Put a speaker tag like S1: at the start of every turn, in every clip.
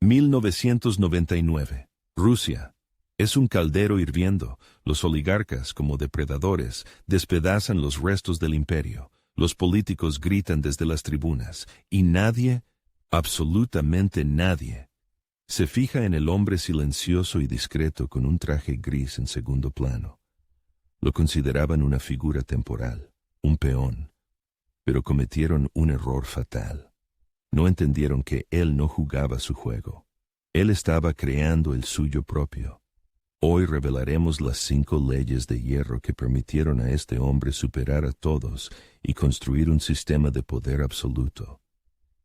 S1: 1999. Rusia. Es un caldero hirviendo. Los oligarcas, como depredadores, despedazan los restos del imperio. Los políticos gritan desde las tribunas. Y nadie, absolutamente nadie, se fija en el hombre silencioso y discreto con un traje gris en segundo plano. Lo consideraban una figura temporal, un peón, pero cometieron un error fatal. No entendieron que él no jugaba su juego. Él estaba creando el suyo propio. Hoy revelaremos las 5 leyes de hierro que permitieron a este hombre superar a todos y construir un sistema de poder absoluto.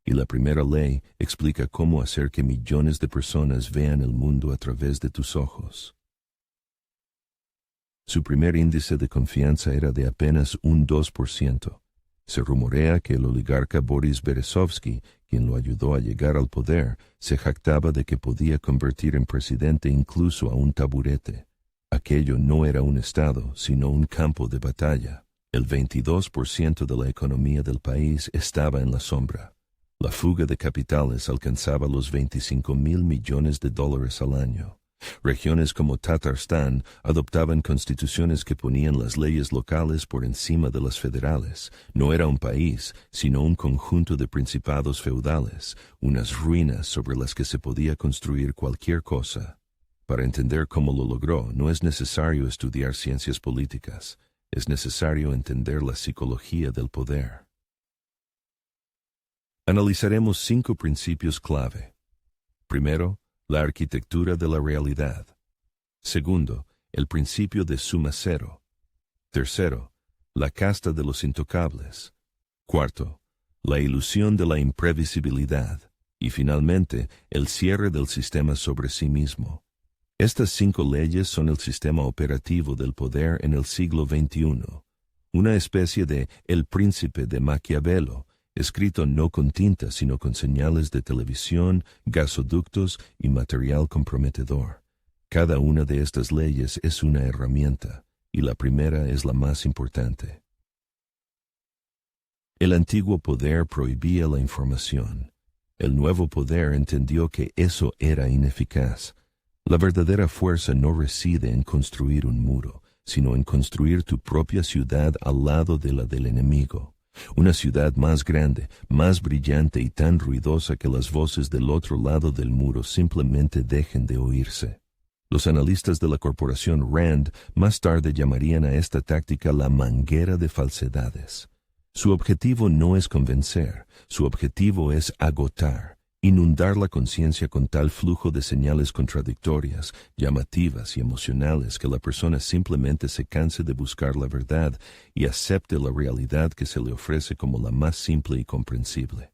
S1: Y la primera ley explica cómo hacer que millones de personas vean el mundo a través de tus ojos. Su primer índice de confianza era de apenas un 2%. Se rumorea que el oligarca Boris Berezovsky, quien lo ayudó a llegar al poder, se jactaba de que podía convertir en presidente incluso a un taburete. Aquello no era un estado, sino un campo de batalla. El 22% de la economía del país estaba en la sombra. La fuga de capitales alcanzaba los $25,000 millones al año. Regiones como Tatarstán adoptaban constituciones que ponían las leyes locales por encima de las federales. No era un país, sino un conjunto de principados feudales, unas ruinas sobre las que se podía construir cualquier cosa. Para entender cómo lo logró, no es necesario estudiar ciencias políticas, es necesario entender la psicología del poder. Analizaremos 5 principios clave. Primero, la arquitectura de la realidad. Segundo, el principio de suma cero. Tercero, la casta de los intocables. Cuarto, la ilusión de la imprevisibilidad. Y finalmente, el cierre del sistema sobre sí mismo. Estas 5 leyes son el sistema operativo del poder en el siglo XXI, una especie de El Príncipe de Maquiavelo, escrito no con tinta sino con señales de televisión, gasoductos y material comprometedor. Cada una de estas leyes es una herramienta, y la primera es la más importante. El antiguo poder prohibía la información. El nuevo poder entendió que eso era ineficaz. La verdadera fuerza no reside en construir un muro, sino en construir tu propia ciudad al lado de la del enemigo. Una ciudad más grande, más brillante y tan ruidosa que las voces del otro lado del muro simplemente dejen de oírse. Los analistas de la corporación Rand más tarde llamarían a esta táctica la manguera de falsedades. Su objetivo no es convencer, su objetivo es agotar, inundar la conciencia con tal flujo de señales contradictorias, llamativas y emocionales que la persona simplemente se canse de buscar la verdad y acepte la realidad que se le ofrece como la más simple y comprensible.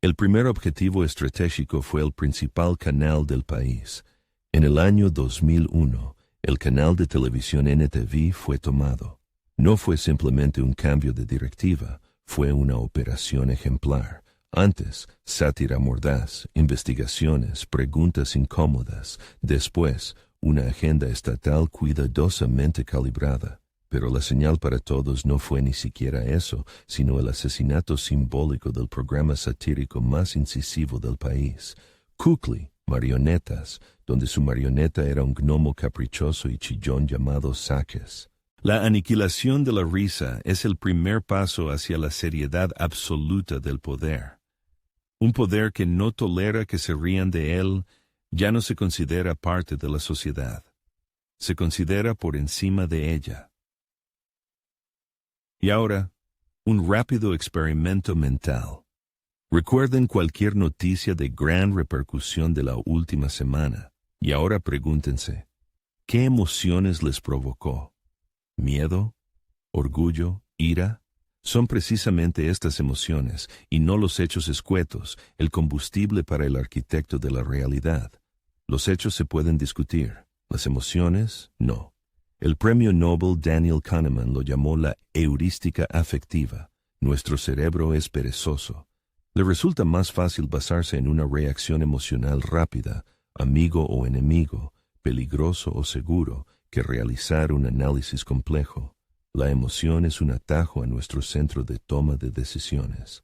S1: El primer objetivo estratégico fue el principal canal del país. En el año 2001, el canal de televisión NTV fue tomado. No fue simplemente un cambio de directiva, fue una operación ejemplar. Antes, sátira mordaz, investigaciones, preguntas incómodas. Después, una agenda estatal cuidadosamente calibrada. Pero la señal para todos no fue ni siquiera eso, sino el asesinato simbólico del programa satírico más incisivo del país. Kukli, Marionetas, donde su marioneta era un gnomo caprichoso y chillón llamado Sakes. La aniquilación de la risa es el primer paso hacia la seriedad absoluta del poder. Un poder que no tolera que se rían de él, ya no se considera parte de la sociedad. Se considera por encima de ella. Y ahora, un rápido experimento mental. Recuerden cualquier noticia de gran repercusión de la última semana, y ahora pregúntense, ¿qué emociones les provocó? ¿Miedo? ¿Orgullo? ¿Ira? Son precisamente estas emociones, y no los hechos escuetos, el combustible para el arquitecto de la realidad. Los hechos se pueden discutir, las emociones, no. El premio Nobel Daniel Kahneman lo llamó la heurística afectiva. Nuestro cerebro es perezoso. Le resulta más fácil basarse en una reacción emocional rápida, amigo o enemigo, peligroso o seguro, que realizar un análisis complejo. La emoción es un atajo a nuestro centro de toma de decisiones.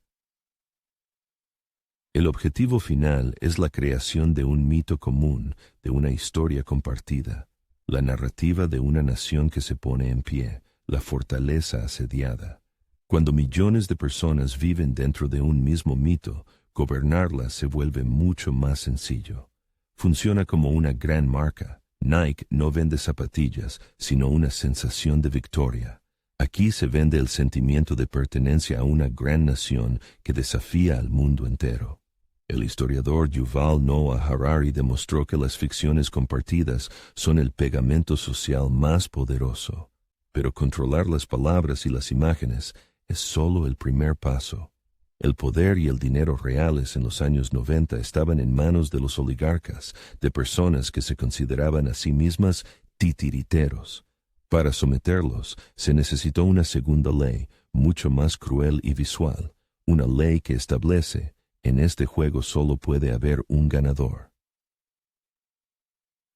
S1: El objetivo final es la creación de un mito común, de una historia compartida, la narrativa de una nación que se pone en pie, la fortaleza asediada. Cuando millones de personas viven dentro de un mismo mito, gobernarla se vuelve mucho más sencillo. Funciona como una gran marca. Nike no vende zapatillas, sino una sensación de victoria. Aquí se vende el sentimiento de pertenencia a una gran nación que desafía al mundo entero. El historiador Yuval Noah Harari demostró que las ficciones compartidas son el pegamento social más poderoso. Pero controlar las palabras y las imágenes es solo el primer paso. El poder y el dinero reales en los años 90 estaban en manos de los oligarcas, de personas que se consideraban a sí mismas titiriteros. Para someterlos, se necesitó una segunda ley, mucho más cruel y visual, una ley que establece: en este juego solo puede haber un ganador.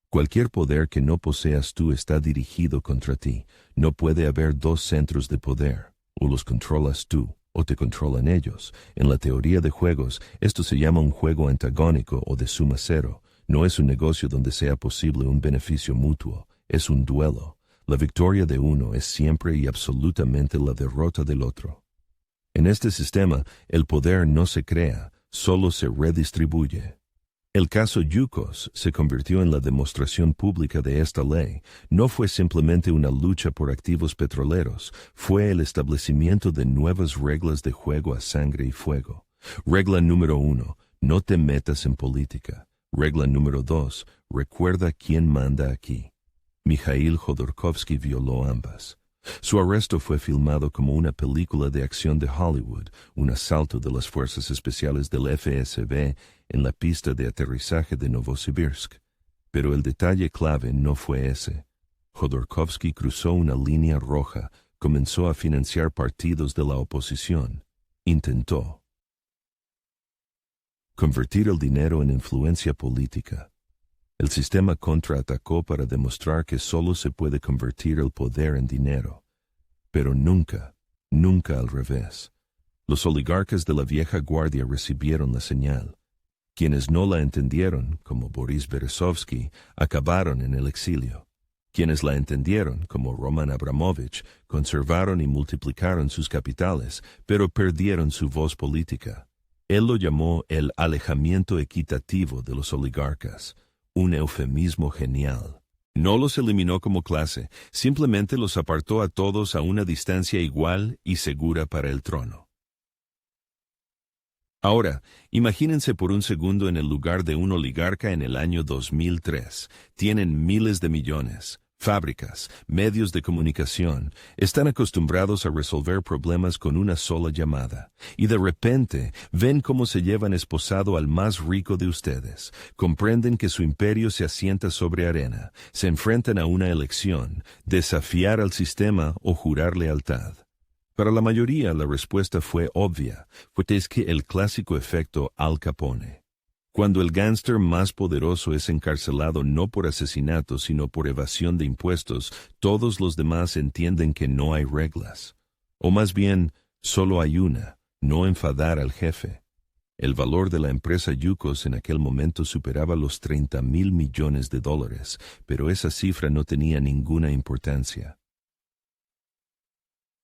S1: Cualquier poder que no poseas tú está dirigido contra ti. No puede haber dos centros de poder. O los controlas tú, o te controlan ellos. En la teoría de juegos, esto se llama un juego antagónico o de suma cero. No es un negocio donde sea posible un beneficio mutuo. Es un duelo. La victoria de uno es siempre y absolutamente la derrota del otro. En este sistema, el poder no se crea, solo se redistribuye. El caso Yukos se convirtió en la demostración pública de esta ley. No fue simplemente una lucha por activos petroleros, fue el establecimiento de nuevas reglas de juego a sangre y fuego. Regla número 1, no te metas en política. Regla número 2, recuerda quién manda aquí. Mikhail Jodorkovsky violó ambas. Su arresto fue filmado como una película de acción de Hollywood, un asalto de las fuerzas especiales del FSB en la pista de aterrizaje de Novosibirsk. Pero el detalle clave no fue ese. Jodorkovsky cruzó una línea roja, comenzó a financiar partidos de la oposición. Intentó convertir el dinero en influencia política. El sistema contraatacó para demostrar que solo se puede convertir el poder en dinero. Pero nunca, nunca al revés. Los oligarcas de la vieja guardia recibieron la señal. Quienes no la entendieron, como Boris Berezovsky, acabaron en el exilio. Quienes la entendieron, como Roman Abramovich, conservaron y multiplicaron sus capitales, pero perdieron su voz política. Él lo llamó el alejamiento equitativo de los oligarcas. Un eufemismo genial. No los eliminó como clase, simplemente los apartó a todos a una distancia igual y segura para el trono. Ahora, imagínense por un segundo en el lugar de un oligarca en el año 2003. Tienen miles de millones, fábricas, medios de comunicación, están acostumbrados a resolver problemas con una sola llamada, y de repente ven cómo se llevan esposado al más rico de ustedes, comprenden que su imperio se asienta sobre arena, se enfrentan a una elección, desafiar al sistema o jurar lealtad. Para la mayoría la respuesta fue obvia, pues es que el clásico efecto Al Capone. Cuando el gángster más poderoso es encarcelado no por asesinato sino por evasión de impuestos, todos los demás entienden que no hay reglas. O más bien, solo hay una: no enfadar al jefe. El valor de la empresa Yukos en aquel momento superaba los $30,000 millones, pero esa cifra no tenía ninguna importancia.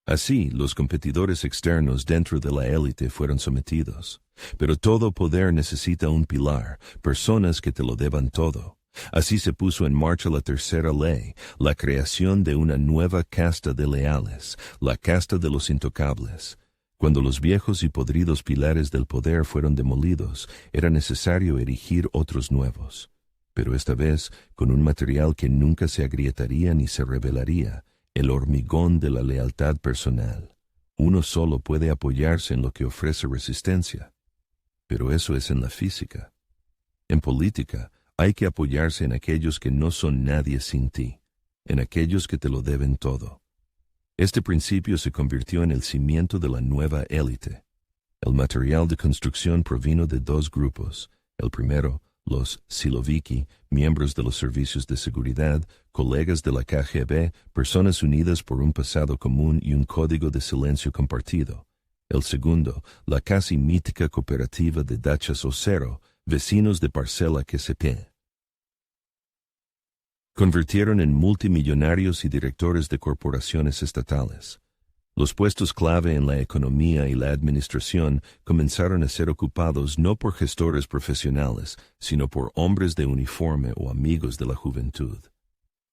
S1: Así, los competidores externos dentro de la élite fueron sometidos. Pero todo poder necesita un pilar, personas que te lo deban todo. Así se puso en marcha la tercera ley, la creación de una nueva casta de leales, la casta de los intocables. Cuando los viejos y podridos pilares del poder fueron demolidos, era necesario erigir otros nuevos. Pero esta vez, con un material que nunca se agrietaría ni se rebelaría, el hormigón de la lealtad personal. Uno solo puede apoyarse en lo que ofrece resistencia. Pero eso es en la física. En política, hay que apoyarse en aquellos que no son nadie sin ti, en aquellos que te lo deben todo. Este principio se convirtió en el cimiento de la nueva élite. El material de construcción provino de dos grupos. El primero, los Siloviki, miembros de los servicios de seguridad, colegas de la KGB, personas unidas por un pasado común y un código de silencio compartido. El segundo, la casi mítica cooperativa de Dachas Ocero, vecinos de parcela QCP. Convirtieron en multimillonarios y directores de corporaciones estatales. Los puestos clave en la economía y la administración comenzaron a ser ocupados no por gestores profesionales, sino por hombres de uniforme o amigos de la juventud.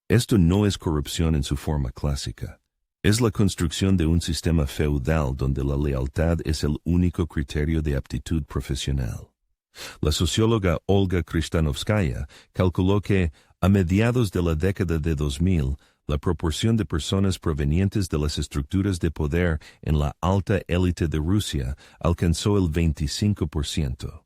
S1: Esto no es corrupción en su forma clásica. Es la construcción de un sistema feudal donde la lealtad es el único criterio de aptitud profesional. La socióloga Olga Krishtanovskaya calculó que, a mediados de la década de 2000, la proporción de personas provenientes de las estructuras de poder en la alta élite de Rusia alcanzó el 25%.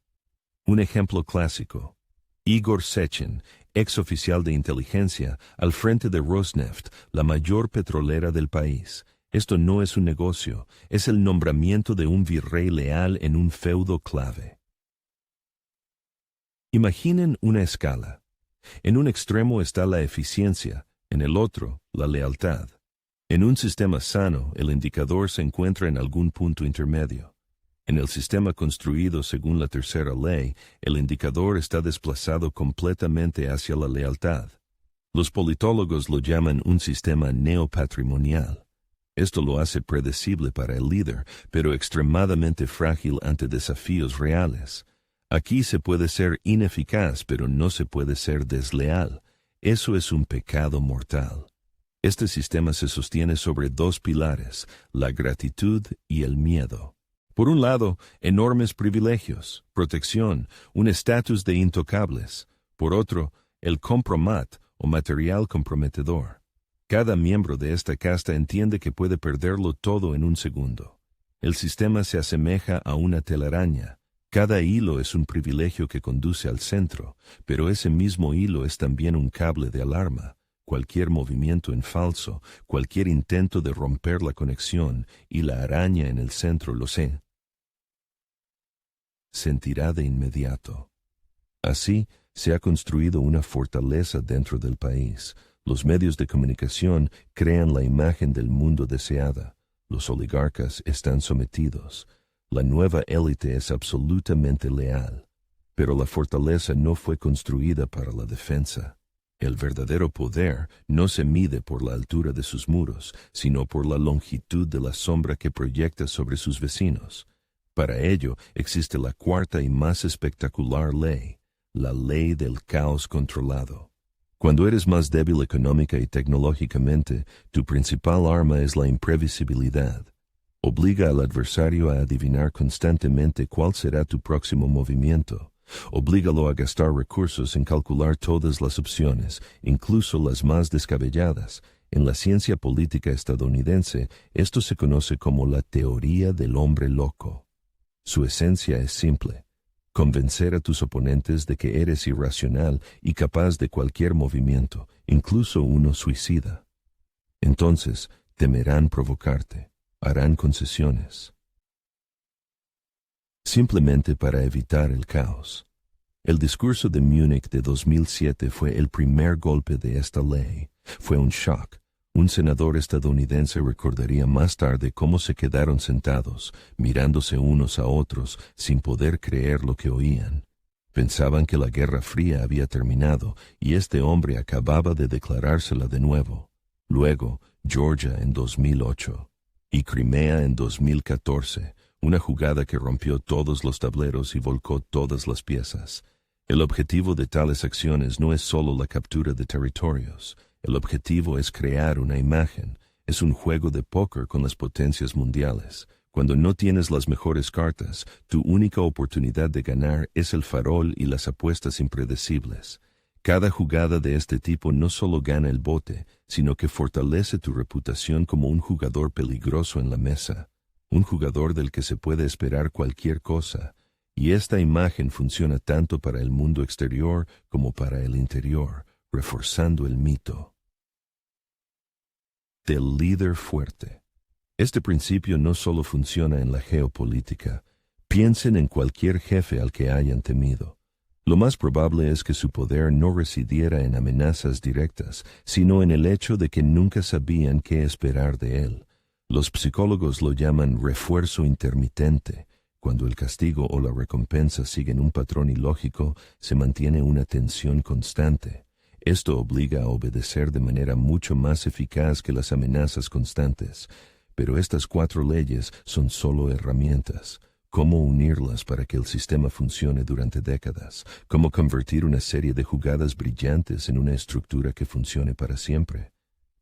S1: Un ejemplo clásico. Igor Sechin, ex oficial de inteligencia, al frente de Rosneft, la mayor petrolera del país. Esto no es un negocio, es el nombramiento de un virrey leal en un feudo clave. Imaginen una escala. En un extremo está la eficiencia, en el otro, la lealtad. En un sistema sano, el indicador se encuentra en algún punto intermedio. En el sistema construido según la tercera ley, el indicador está desplazado completamente hacia la lealtad. Los politólogos lo llaman un sistema neopatrimonial. Esto lo hace predecible para el líder, pero extremadamente frágil ante desafíos reales. Aquí se puede ser ineficaz, pero no se puede ser desleal. Eso es un pecado mortal. Este sistema se sostiene sobre dos pilares, la gratitud y el miedo. Por un lado, enormes privilegios, protección, un estatus de intocables. Por otro, el compromat o material comprometedor. Cada miembro de esta casta entiende que puede perderlo todo en un segundo. El sistema se asemeja a una telaraña. Cada hilo es un privilegio que conduce al centro, pero ese mismo hilo es también un cable de alarma. Cualquier movimiento en falso, cualquier intento de romper la conexión, y la araña en el centro lo sentirá de inmediato. Así, se ha construido una fortaleza dentro del país. Los medios de comunicación crean la imagen del mundo deseada. Los oligarcas están sometidos. La nueva élite es absolutamente leal. Pero la fortaleza no fue construida para la defensa. El verdadero poder no se mide por la altura de sus muros, sino por la longitud de la sombra que proyecta sobre sus vecinos. Para ello existe la cuarta y más espectacular ley, la ley del caos controlado. Cuando eres más débil económica y tecnológicamente, tu principal arma es la imprevisibilidad. Obliga al adversario a adivinar constantemente cuál será tu próximo movimiento. Oblígalo a gastar recursos en calcular todas las opciones, incluso las más descabelladas. En la ciencia política estadounidense, esto se conoce como la teoría del hombre loco. Su esencia es simple: convencer a tus oponentes de que eres irracional y capaz de cualquier movimiento, incluso uno suicida. Entonces, temerán provocarte, harán concesiones. Simplemente para evitar el caos. El discurso de Múnich de 2007 fue el primer golpe de esta ley. Fue un shock. Un senador estadounidense recordaría más tarde cómo se quedaron sentados, mirándose unos a otros, sin poder creer lo que oían. Pensaban que la Guerra Fría había terminado, y este hombre acababa de declarársela de nuevo. Luego, Georgia en 2008, y Crimea en 2014, una jugada que rompió todos los tableros y volcó todas las piezas. El objetivo de tales acciones no es solo la captura de territorios. El objetivo es crear una imagen. Es un juego de póker con las potencias mundiales. Cuando no tienes las mejores cartas, tu única oportunidad de ganar es el farol y las apuestas impredecibles. Cada jugada de este tipo no solo gana el bote, sino que fortalece tu reputación como un jugador peligroso en la mesa. Un jugador del que se puede esperar cualquier cosa. Y esta imagen funciona tanto para el mundo exterior como para el interior, reforzando el mito del líder fuerte. Este principio no solo funciona en la geopolítica. Piensen en cualquier jefe al que hayan temido. Lo más probable es que su poder no residiera en amenazas directas, sino en el hecho de que nunca sabían qué esperar de él. Los psicólogos lo llaman refuerzo intermitente. Cuando el castigo o la recompensa siguen un patrón ilógico, se mantiene una tensión constante. Esto obliga a obedecer de manera mucho más eficaz que las amenazas constantes. Pero estas 4 leyes son solo herramientas. Cómo unirlas para que el sistema funcione durante décadas. Cómo convertir una serie de jugadas brillantes en una estructura que funcione para siempre.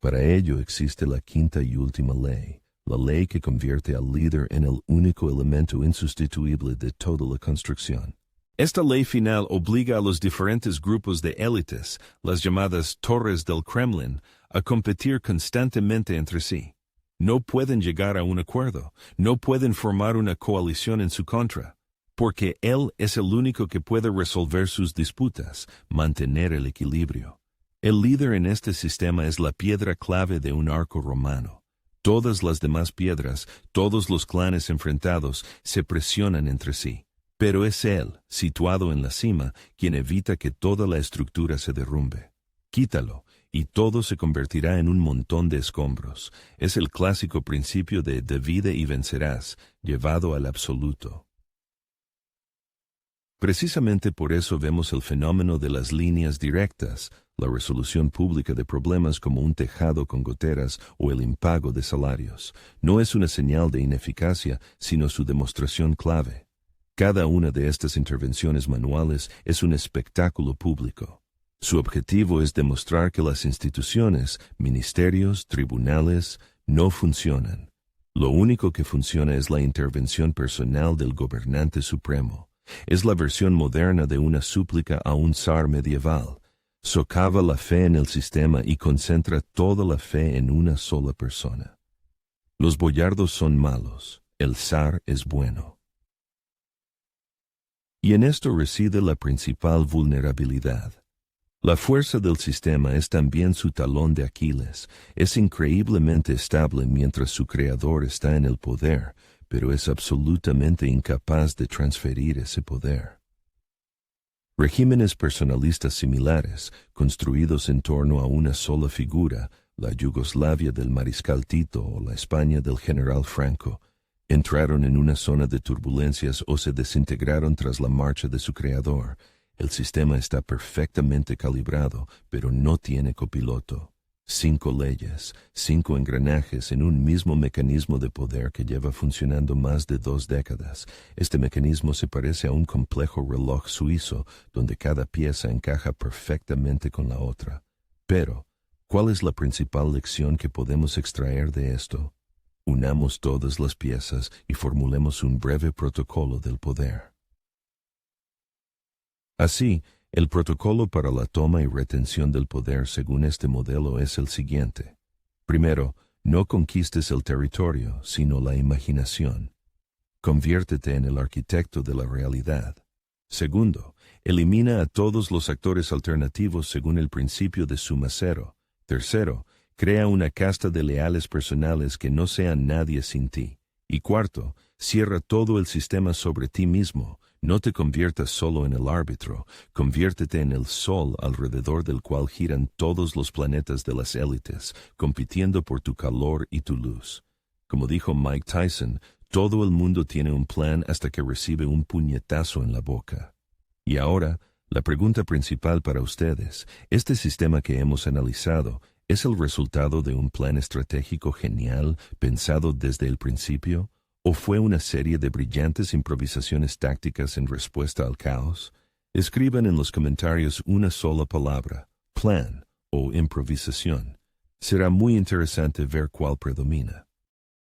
S1: Para ello existe la 5ª y última ley. La ley que convierte al líder en el único elemento insustituible de toda la construcción. Esta ley final obliga a los diferentes grupos de élites, las llamadas torres del Kremlin, a competir constantemente entre sí. No pueden llegar a un acuerdo, no pueden formar una coalición en su contra, porque él es el único que puede resolver sus disputas, mantener el equilibrio. El líder en este sistema es la piedra clave de un arco romano. Todas las demás piedras, todos los clanes enfrentados, se presionan entre sí. Pero es él, situado en la cima, quien evita que toda la estructura se derrumbe. Quítalo, y todo se convertirá en un montón de escombros. Es el clásico principio de divide y vencerás, llevado al absoluto. Precisamente por eso vemos el fenómeno de las líneas directas, la resolución pública de problemas como un tejado con goteras o el impago de salarios. No es una señal de ineficacia, sino su demostración clave. Cada una de estas intervenciones manuales es un espectáculo público. Su objetivo es demostrar que las instituciones, ministerios, tribunales, no funcionan. Lo único que funciona es la intervención personal del gobernante supremo. Es la versión moderna de una súplica a un zar medieval. Socava la fe en el sistema y concentra toda la fe en una sola persona. Los boyardos son malos, el zar es bueno. Y en esto reside la principal vulnerabilidad. La fuerza del sistema es también su talón de Aquiles. Es increíblemente estable mientras su creador está en el poder, pero es absolutamente incapaz de transferir ese poder. Regímenes personalistas similares, construidos en torno a una sola figura, la Yugoslavia del mariscal Tito o la España del general Franco, entraron en una zona de turbulencias o se desintegraron tras la marcha de su creador. El sistema está perfectamente calibrado, pero no tiene copiloto. 5 leyes, 5 engranajes en un mismo mecanismo de poder que lleva funcionando más de 2 décadas. Este mecanismo se parece a un complejo reloj suizo, donde cada pieza encaja perfectamente con la otra. Pero, ¿cuál es la principal lección que podemos extraer de esto? Unamos todas las piezas y formulemos un breve protocolo del poder. Así, el protocolo para la toma y retención del poder según este modelo es el siguiente. Primero, no conquistes el territorio, sino la imaginación. Conviértete en el arquitecto de la realidad. Segundo, elimina a todos los actores alternativos según el principio de suma cero. Tercero, crea una casta de leales personales que no sean nadie sin ti. Y cuarto, cierra todo el sistema sobre ti mismo. No te conviertas solo en el árbitro, conviértete en el sol alrededor del cual giran todos los planetas de las élites, compitiendo por tu calor y tu luz. Como dijo Mike Tyson, todo el mundo tiene un plan hasta que recibe un puñetazo en la boca. Y ahora, la pregunta principal para ustedes, ¿este sistema que hemos analizado es el resultado de un plan estratégico genial pensado desde el principio? ¿O fue una serie de brillantes improvisaciones tácticas en respuesta al caos? Escriban en los comentarios una sola palabra, plan o improvisación. Será muy interesante ver cuál predomina.